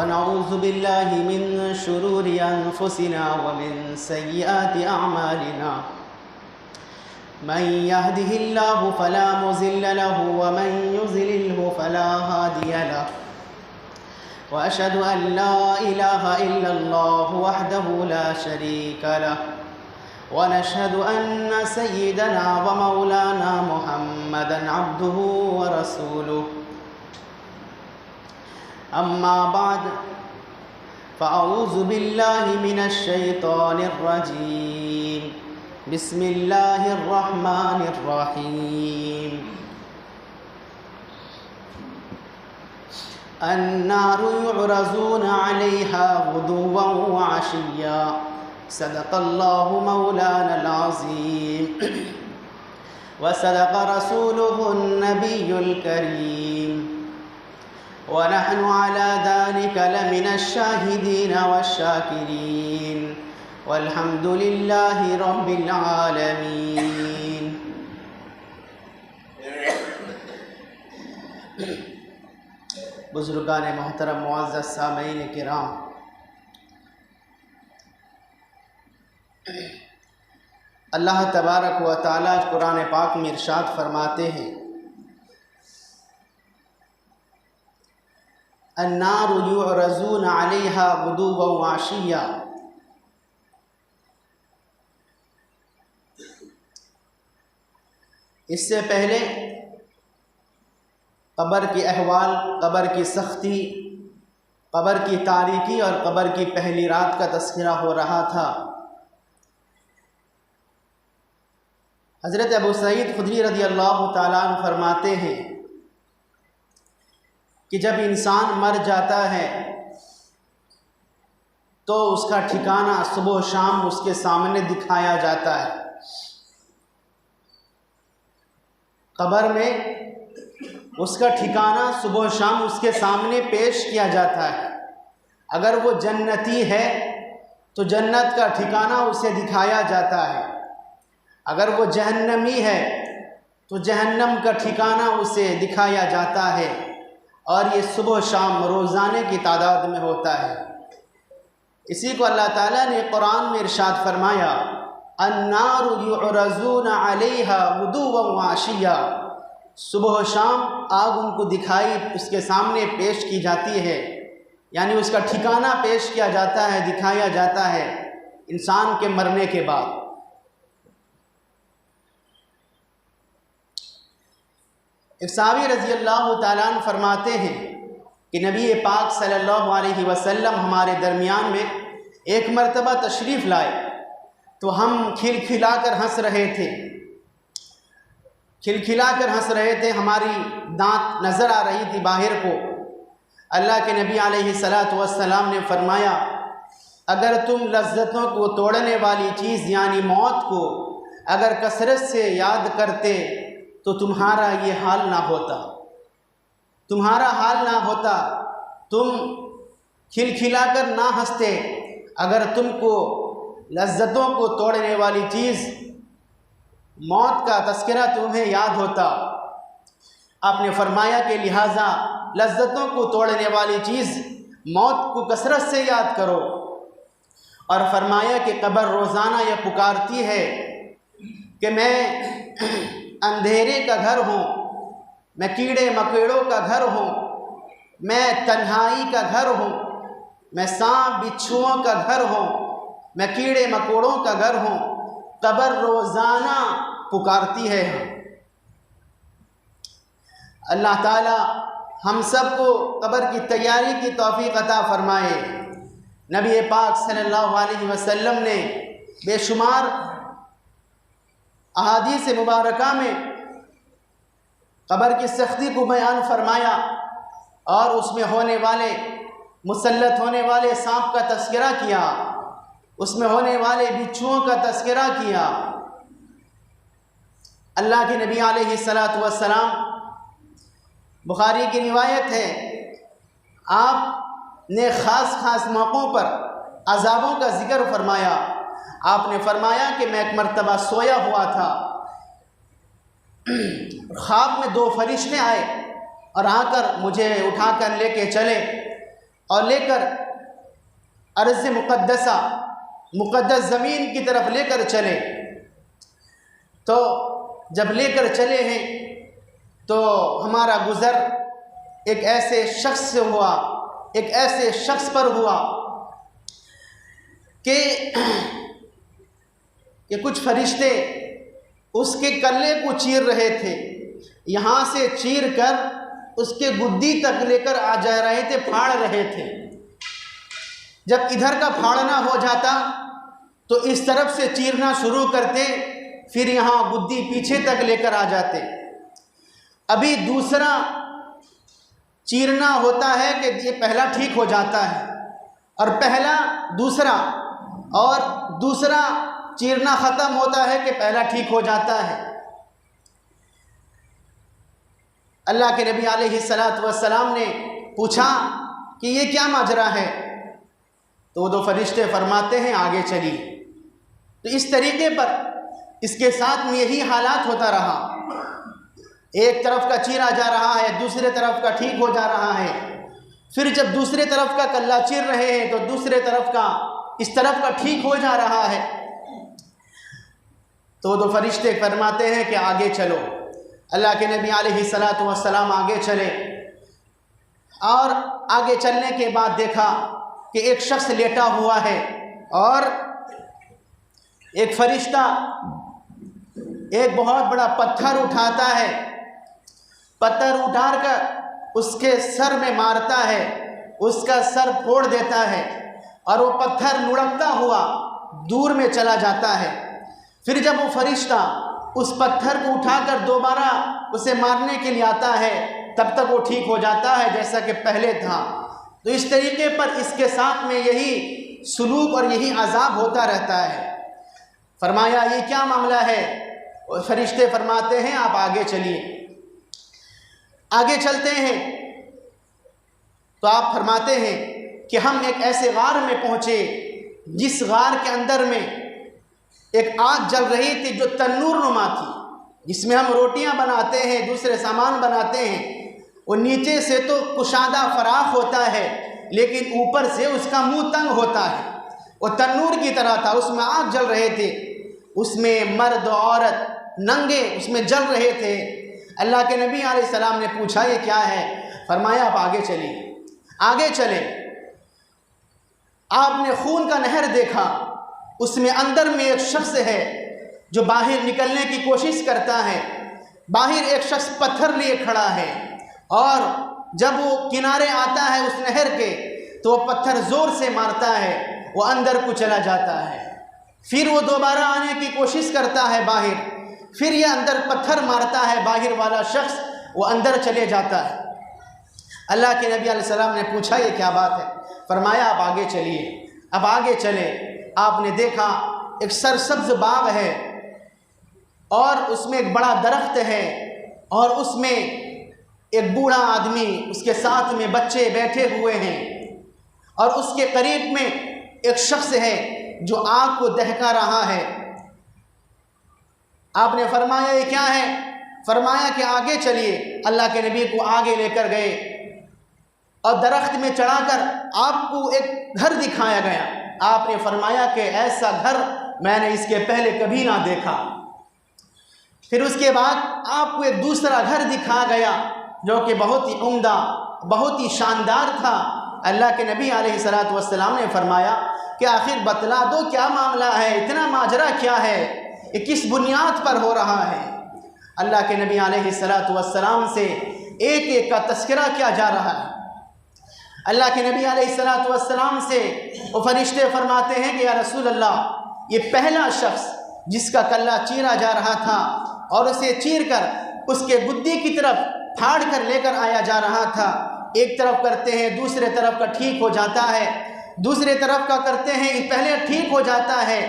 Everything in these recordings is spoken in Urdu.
ونعوذ بالله من شرور أنفسنا ومن سيئات أعمالنا من يهده الله فلا مضل له ومن يضلل فلا هادي له وأشهد أن لا إله إلا الله وحده لا شريك له ونشهد أن سيدنا ومولانا محمدًا عبده ورسوله أما بعد فأعوذ بالله من الشيطان الرجيم بسم الله الرحمن الرحيم النار يعرضون عليها غدوا وعشيا صدق الله مولانا العظيم وصدق رسوله النبي الكريم ونحن على ذلك لمن الشاهدين والشاكرين والحمد لله رب العالمين. بزرگان محترم، معزز سامعین کرام، اللہ تبارک و تعالی قرآن پاک میں ارشاد فرماتے ہیں النار یعرضون علیہا غدوا وعشیا. اس سے پہلے قبر کی احوال، قبر کی سختی، قبر کی تاریکی اور قبر کی پہلی رات کا تذکرہ ہو رہا تھا. حضرت ابو سعید خدری رضی اللہ تعالیٰ عنہ فرماتے ہیں کہ جب انسان مر جاتا ہے تو اس کا ٹھکانہ صبح و شام اس کے سامنے دکھایا جاتا ہے. قبر میں اس کا ٹھکانہ صبح و شام اس کے سامنے پیش کیا جاتا ہے. اگر وہ جنتی ہے تو جنت کا ٹھکانہ اسے دکھایا جاتا ہے، اگر وہ جہنمی ہے تو جہنم کا ٹھکانہ اسے دکھایا جاتا ہے. اور یہ صبح و شام روزانے کی تعداد میں ہوتا ہے. اسی کو اللہ تعالیٰ نے قرآن میں ارشاد فرمایا النار یعرضون علیہا غدوا وعشیا. صبح و شام آگ ان کو دکھائی، اس کے سامنے پیش کی جاتی ہے، یعنی اس کا ٹھکانہ پیش کیا جاتا ہے، دکھایا جاتا ہے انسان کے مرنے کے بعد. ایک صحابی رضی اللہ تعالیٰ عنہ فرماتے ہیں کہ نبی پاک صلی اللہ علیہ وسلم ہمارے درمیان میں ایک مرتبہ تشریف لائے تو ہم کھلکھلا کر ہنس رہے تھے، ہماری دانت نظر آ رہی تھی باہر کو. اللہ کے نبی علیہ السلام نے فرمایا اگر تم لذتوں کو توڑنے والی چیز یعنی موت کو اگر کثرت سے یاد کرتے تو تمہارا یہ حال نہ ہوتا، تم کھلکھلا کر نہ ہنستے اگر تم کو لذتوں کو توڑنے والی چیز موت کا تذکرہ تمہیں یاد ہوتا. آپ نے فرمایا کہ لہٰذا لذتوں کو توڑنے والی چیز موت کو کثرت سے یاد کرو. اور فرمایا کہ قبر روزانہ یہ پکارتی ہے کہ میں اندھیرے کا گھر ہوں، میں کیڑے مکوڑوں کا گھر ہوں، میں تنہائی کا گھر ہوں، میں سانپ بچھوؤں کا گھر ہوں، میں کیڑے مکوڑوں کا گھر ہوں. قبر روزانہ پکارتی ہے. اللہ تعالی ہم سب کو قبر کی تیاری کی توفیق عطا فرمائے. نبی پاک صلی اللہ علیہ وسلم نے بے شمار احادیث مبارکہ میں قبر کی سختی کو بیان فرمایا اور اس میں مسلط ہونے والے سانپ کا تذکرہ کیا، اس میں ہونے والے بچھوؤں کا تذکرہ کیا. اللہ کے نبی علیہ السلام، بخاری کی روایت ہے، آپ نے خاص موقعوں پر عذابوں کا ذکر فرمایا. آپ نے فرمایا کہ میں ایک مرتبہ سویا ہوا تھا، خواب میں 2 فرشتے آئے اور آ کر مجھے اٹھا کر لے کے چلے. اور لے کر ارض مقدسہ مقدس زمین کی طرف لے کر چلے۔ تو جب لے کر چلے ہیں تو ہمارا گزر ایک ایسے شخص سے ہوا، ایک ایسے شخص پر ہوا کہ کچھ فرشتے اس کے کلے کو چیر رہے تھے، یہاں سے چیر کر اس کے گدی تک لے کر آ جا رہے تھے، پھاڑ رہے تھے۔ جب ادھر کا پھاڑنا ہو جاتا تو اس طرف سے چیرنا شروع کرتے، پھر یہاں گدی پیچھے تک لے کر آ جاتے۔ ابھی دوسرا چیرنا ہوتا ہے کہ یہ پہلا ٹھیک ہو جاتا ہے، اور پہلا دوسرا، اور دوسرا چیرنا ختم ہوتا ہے کہ پہلا ٹھیک ہو جاتا ہے۔ اللہ کے نبی علیہ السلام نے پوچھا کہ یہ کیا ماجرا ہے؟ تو وہ دو فرشتے فرماتے ہیں آگے چلیے۔ تو اس طریقے پر اس کے ساتھ میں یہی حالات ہوتا رہا، ایک طرف کا چیرا جا رہا ہے، دوسرے طرف کا ٹھیک ہو جا رہا ہے، پھر جب دوسرے طرف کا کلہ چیر رہے ہیں تو دوسرے طرف کا اس طرف کا ٹھیک ہو جا رہا ہے۔ تو وہ دو فرشتے فرماتے ہیں کہ آگے چلو۔ اللہ کے نبی علیہ السلام آگے چلے، اور آگے چلنے کے بعد دیکھا کہ ایک شخص لیٹا ہوا ہے، اور ایک فرشتہ ایک بہت بڑا پتھر اٹھاتا ہے، پتھر اٹھا کر اس کے سر میں مارتا ہے، اس کا سر پھوڑ دیتا ہے، اور وہ پتھر لڑکتا ہوا دور میں چلا جاتا ہے۔ پھر جب وہ فرشتہ اس پتھر کو اٹھا کر دوبارہ اسے مارنے کے لیے آتا ہے، تب تک وہ ٹھیک ہو جاتا ہے جیسا کہ پہلے تھا۔ تو اس طریقے پر اس کے ساتھ میں یہی سلوک اور یہی عذاب ہوتا رہتا ہے۔ فرمایا یہ کیا معاملہ ہے؟ اور فرشتے فرماتے ہیں آپ آگے چلیے۔ آگے چلتے ہیں تو آپ فرماتے ہیں کہ ہم ایک ایسے غار میں پہنچے جس غار کے اندر میں ایک آگ جل رہی تھی جو تنور نما تھی، جس میں ہم روٹیاں بناتے ہیں، دوسرے سامان بناتے ہیں۔ وہ نیچے سے تو کشادہ فراخ ہوتا ہے، لیکن اوپر سے اس کا منہ تنگ ہوتا ہے۔ وہ تنور کی طرح تھا، اس میں آگ جل رہے تھے، اس میں مرد عورت ننگے اس میں جل رہے تھے۔ اللہ کے نبی علیہ السلام نے پوچھا یہ کیا ہے؟ فرمایا آپ آگے چلیے۔ آگے چلے، آپ نے خون کا نہر دیکھا، اس میں اندر میں ایک شخص ہے جو باہر نکلنے کی کوشش کرتا ہے۔ باہر ایک شخص پتھر لیے کھڑا ہے، اور جب وہ کنارے آتا ہے اس نہر کے تو وہ پتھر زور سے مارتا ہے، وہ اندر کو چلا جاتا ہے۔ پھر وہ دوبارہ آنے کی کوشش کرتا ہے باہر، پھر یہ اندر پتھر مارتا ہے، باہر والا شخص وہ اندر چلے جاتا ہے۔ اللہ کے نبی علیہ السلام نے پوچھا یہ کیا بات ہے؟ فرمایا آپ آگے چلیے۔ اب آگے چلے، آپ نے دیکھا ایک سرسبز باغ ہے، اور اس میں ایک بڑا درخت ہے، اور اس میں ایک بوڑھا آدمی اس کے ساتھ میں بچے بیٹھے ہوئے ہیں، اور اس کے قریب میں ایک شخص ہے جو آگ کو دہکا رہا ہے۔ آپ نے فرمایا یہ کیا ہے؟ فرمایا کہ آگے چلیے۔ اللہ کے نبی کو آگے لے کر گئے، اور درخت میں چڑھا کر آپ کو ایک گھر دکھایا گیا۔ آپ نے فرمایا کہ ایسا گھر میں نے اس کے پہلے کبھی نہ دیکھا۔ پھر اس کے بعد آپ کو ایک دوسرا گھر دکھایا گیا جو کہ بہت ہی عمدہ، بہت ہی شاندار تھا۔ اللہ کے نبی علیہ السلام نے فرمایا کہ آخر بتلا دو کیا معاملہ ہے، اتنا ماجرا کیا ہے، یہ کس بنیاد پر ہو رہا ہے؟ اللہ کے نبی علیہ السلام سے ایک ایک کا تذکرہ کیا جا رہا ہے۔ اللہ کے نبی علیہ السلام سے وہ فرشتے فرماتے ہیں کہ یا رسول اللہ، یہ پہلا شخص جس کا کلہ چیرا جا رہا تھا اور اسے چیر کر اس کے گدی کی طرف پھاڑ کر لے کر آیا جا رہا تھا، ایک طرف کرتے ہیں دوسرے طرف کا ٹھیک ہو جاتا ہے، دوسرے طرف کا کرتے ہیں پہلے ٹھیک ہو جاتا ہے۔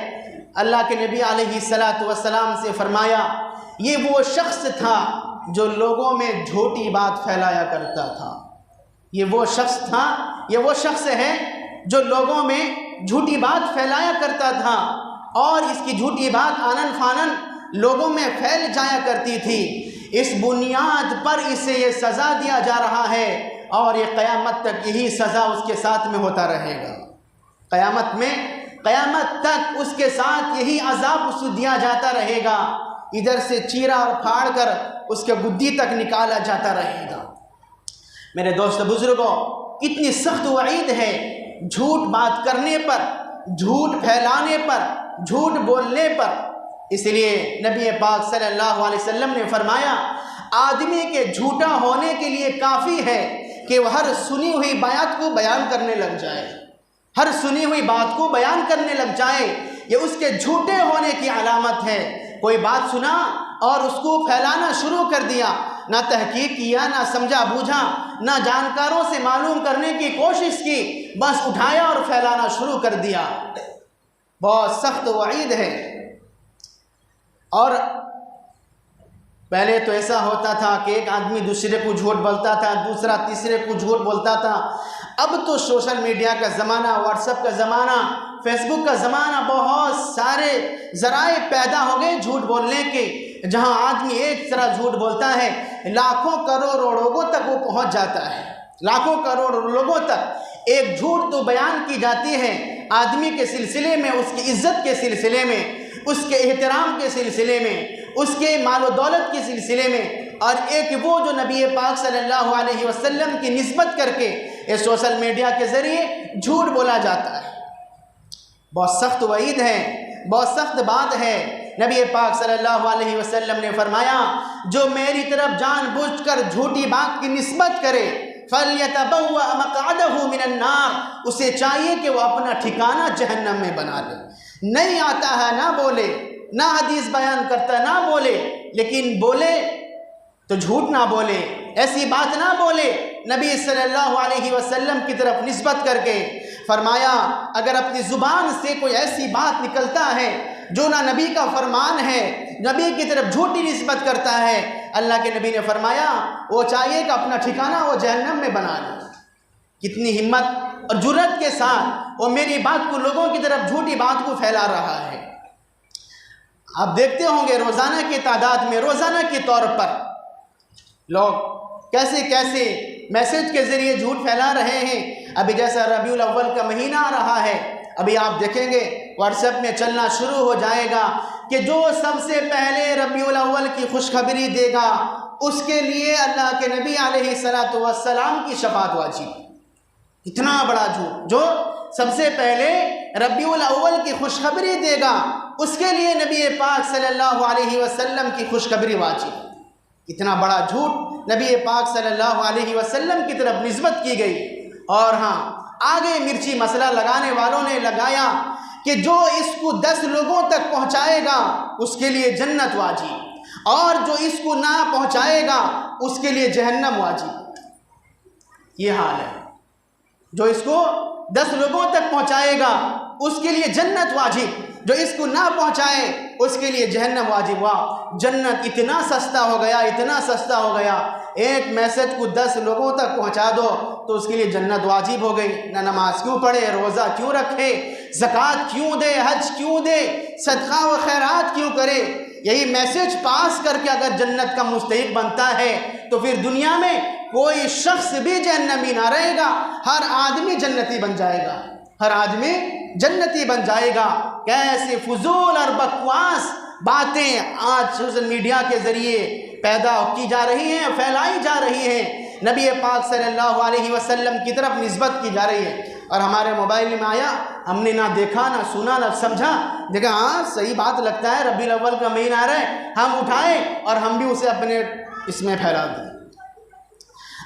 اللہ کے نبی علیہ السلام سے فرمایا یہ وہ شخص تھا جو لوگوں میں جھوٹی بات پھیلایا کرتا تھا۔ یہ وہ شخص تھا، یہ وہ شخص ہے جو لوگوں میں جھوٹی بات پھیلایا کرتا تھا، اور اس کی جھوٹی بات آنن فانن لوگوں میں پھیل جایا کرتی تھی۔ اس بنیاد پر اسے یہ سزا دیا جا رہا ہے۔ اور یہ قیامت تک یہی سزا اس کے ساتھ میں ہوتا رہے گا۔ قیامت تک اس کے ساتھ یہی عذاب اس کو دیا جاتا رہے گا، ادھر سے چیرا اور پھاڑ کر اس کے گدی تک نکالا جاتا رہے گا۔ میرے دوست بزرگوں، اتنی سخت وعید ہے جھوٹ بات کرنے پر، جھوٹ پھیلانے پر، جھوٹ بولنے پر۔ اس لیے نبی پاک صلی اللہ علیہ وسلم نے فرمایا، آدمی کے جھوٹا ہونے کے لیے کافی ہے کہ وہ ہر سنی ہوئی بات کو بیان کرنے لگ جائے، ہر سنی ہوئی بات کو بیان کرنے لگ جائے، یہ اس کے جھوٹے ہونے کی علامت ہے۔ کوئی بات سنا اور اس کو پھیلانا شروع کر دیا، نہ تحقیق کیا، نہ سمجھا بوجھا، نہ جانکاروں سے معلوم کرنے کی کوشش کی، بس اٹھایا اور پھیلانا شروع کر دیا۔ بہت سخت وعید ہے۔ اور پہلے تو ایسا ہوتا تھا کہ ایک آدمی دوسرے کو جھوٹ بولتا تھا، دوسرا تیسرے کو جھوٹ بولتا تھا۔ اب تو سوشل میڈیا کا زمانہ، واٹس ایپ کا زمانہ، فیس بک کا زمانہ، بہت سارے ذرائع پیدا ہو گئے جھوٹ بولنے کے، جہاں آدمی ایک طرح جھوٹ بولتا ہے، لاکھوں کروڑوں لوگوں تک وہ پہنچ جاتا ہے، لاکھوں کروڑوں لوگوں تک ایک جھوٹ تو بیان کی جاتی ہے آدمی کے سلسلے میں، اس کی عزت کے سلسلے میں، اس کے احترام کے سلسلے میں، اس کے مال و دولت کے سلسلے میں، اور ایک وہ جو نبی پاک صلی اللہ علیہ وسلم کی نسبت کر کے یہ سوشل میڈیا کے ذریعے جھوٹ بولا جاتا ہے۔ بہت سخت وعید ہے، بہت سخت بات ہے۔ نبی پاک صلی اللہ علیہ وسلم نے فرمایا، جو میری طرف جان بوجھ کر جھوٹی بات کی نسبت کرے فَلْيَتَبَوَّأْ مَقْعَدَهُ مِنَ النَّارِ، اسے چاہیے کہ وہ اپنا ٹھکانہ جہنم میں بنا لے۔ نہیں آتا ہے نہ بولے، نہ حدیث بیان کرتا نہ بولے، لیکن بولے تو جھوٹ نہ بولے، ایسی بات نہ بولے نبی صلی اللہ علیہ وسلم کی طرف نسبت کر کے۔ فرمایا، اگر اپنی زبان سے کوئی ایسی بات نکلتا ہے جو نہ نبی کا فرمان ہے، نبی کی طرف جھوٹی نسبت کرتا ہے، اللہ کے نبی نے فرمایا وہ چاہیے کہ اپنا ٹھکانہ وہ جہنم میں بنا لے۔ کتنی ہمت اور جرأت کے ساتھ وہ میری بات کو، لوگوں کی طرف جھوٹی بات کو پھیلا رہا ہے۔ آپ دیکھتے ہوں گے روزانہ کی تعداد میں، روزانہ کے طور پر لوگ کیسے کیسے میسج کے ذریعے جھوٹ پھیلا رہے ہیں۔ ابھی جیسا ربیع الاول کا مہینہ آ رہا ہے، ابھی آپ دیکھیں گے واٹس ایپ میں چلنا شروع ہو جائے گا کہ جو سب سے پہلے ربیع الاول کی خوشخبری دے گا اس کے لیے اللہ کے نبی علیہ الصلوۃ والسلام کی شفاعت واجب۔ اتنا بڑا جھوٹ، جو سب سے پہلے ربیع الاول کی خوشخبری دے گا اس کے لیے نبی پاک صلی اللہ علیہ وسلم کی خوشخبری واجب۔ اتنا بڑا جھوٹ نبی پاک صلی اللہ علیہ وسلم کی طرف نسبت کی گئی۔ اور ہاں، آگے مرچی مسئلہ لگانے والوں نے لگایا کہ جو اس کو 10 لوگوں تک پہنچائے گا اس کے لیے جنت واجب، اور جو اس کو نہ پہنچائے گا اس کے لیے جہنم واجب۔ یہ حال ہے، جو اس کو 10 لوگوں تک پہنچائے گا اس کے لیے جنت واجب، جو اس کو نہ پہنچائے اس کے لیے جہنم واجب۔ واہ، جنت اتنا سستا ہو گیا، اتنا سستا ہو گیا، ایک میسج کو 10 لوگوں تک پہنچا دو تو اس کے لیے جنت واجب ہو گئی۔ نہ نماز کیوں پڑھے، روزہ کیوں رکھے، زکوٰۃ کیوں دے، حج کیوں دے، صدقہ و خیرات کیوں کرے، یہی میسج پاس کر کے اگر جنت کا مستحق بنتا ہے تو پھر دنیا میں کوئی شخص بھی جہنمی نہ رہے گا، ہر آدمی جنتی بن جائے گا، ہر آدمی جنتی بن جائے گا۔ کیسے فضول اور بکواس باتیں آج سوشل میڈیا کے ذریعے پیدا کی جا رہی ہیں، پھیلائی جا رہی ہیں، نبی پاک صلی اللہ علیہ وسلم کی طرف نسبت کی جا رہی ہے، اور ہمارے موبائل میں آیا، ہم نے نہ دیکھا نہ سنا نہ سمجھا، دیکھا ہاں صحیح بات لگتا ہے، ربیع الاول کا مہینہ آ رہا ہے، ہم اٹھائے اور ہم بھی اسے اپنے اس میں پھیلا دیں۔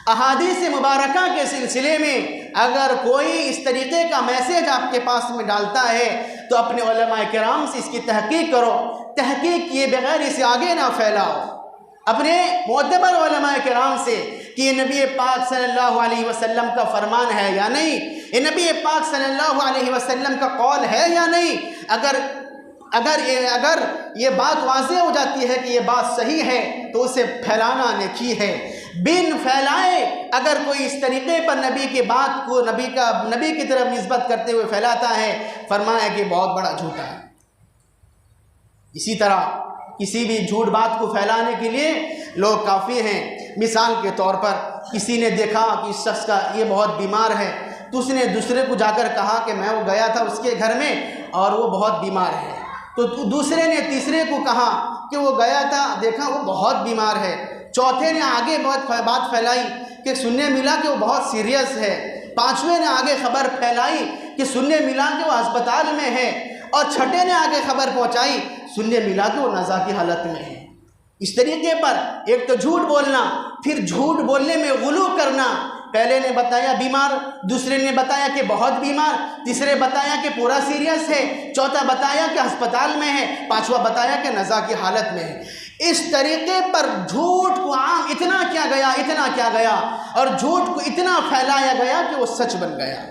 احادیث مبارکہ کے سلسلے میں اگر کوئی اس طریقے کا میسیج آپ کے پاس میں ڈالتا ہے تو اپنے علماء کرام سے اس کی تحقیق کرو، تحقیق کیے بغیر اسے آگے نہ پھیلاؤ، اپنے معتبر علماء کرام سے کہ یہ نبی پاک صلی اللہ علیہ وسلم کا فرمان ہے یا نہیں، یہ نبی پاک صلی اللہ علیہ وسلم کا قول ہے یا نہیں۔ اگر یہ بات واضح ہو جاتی ہے کہ یہ بات صحیح ہے تو اسے پھیلانا نیکی ہے، بن پھیلائے اگر کوئی اس طریقے پر نبی کی بات کو نبی کی طرف نسبت کرتے ہوئے پھیلاتا ہے، فرمایا کہ بہت بڑا جھوٹا ہے۔ اسی طرح کسی بھی جھوٹ بات کو پھیلانے کے لیے لوگ کافی ہیں۔ مثال کے طور پر کسی نے دیکھا کہ اس شخص کا یہ بہت بیمار ہے، تو اس نے دوسرے کو جا کر کہا کہ میں وہ گیا تھا اس کے گھر میں اور وہ بہت بیمار ہے، تو دوسرے نے تیسرے کو کہا کہ وہ گیا تھا، دیکھا وہ بہت بیمار ہے، چوتھے نے آگے بات پھیلائی کہ سننے ملا کہ وہ بہت سیریس ہے، پانچویں نے آگے خبر پھیلائی کہ سننے ملا کہ وہ ہسپتال میں ہے، اور چھٹے نے آگے خبر پہنچائی سننے ملا کہ وہ نزا کی حالت میں ہے۔ اس طریقے پر ایک تو جھوٹ بولنا، پھر جھوٹ بولنے میں غلو کرنا، پہلے نے بتایا بیمار، دوسرے نے بتایا کہ بہت بیمار، تیسرے بتایا کہ پورا سیریس ہے، چوتھا بتایا کہ ہسپتال میں ہے، پانچواں بتایا کہ نزا کی حالت میں ہے۔ اس طریقے پر جھوٹ کو عام اتنا کیا گیا اور جھوٹ کو اتنا پھیلایا گیا کہ وہ سچ بن گیا۔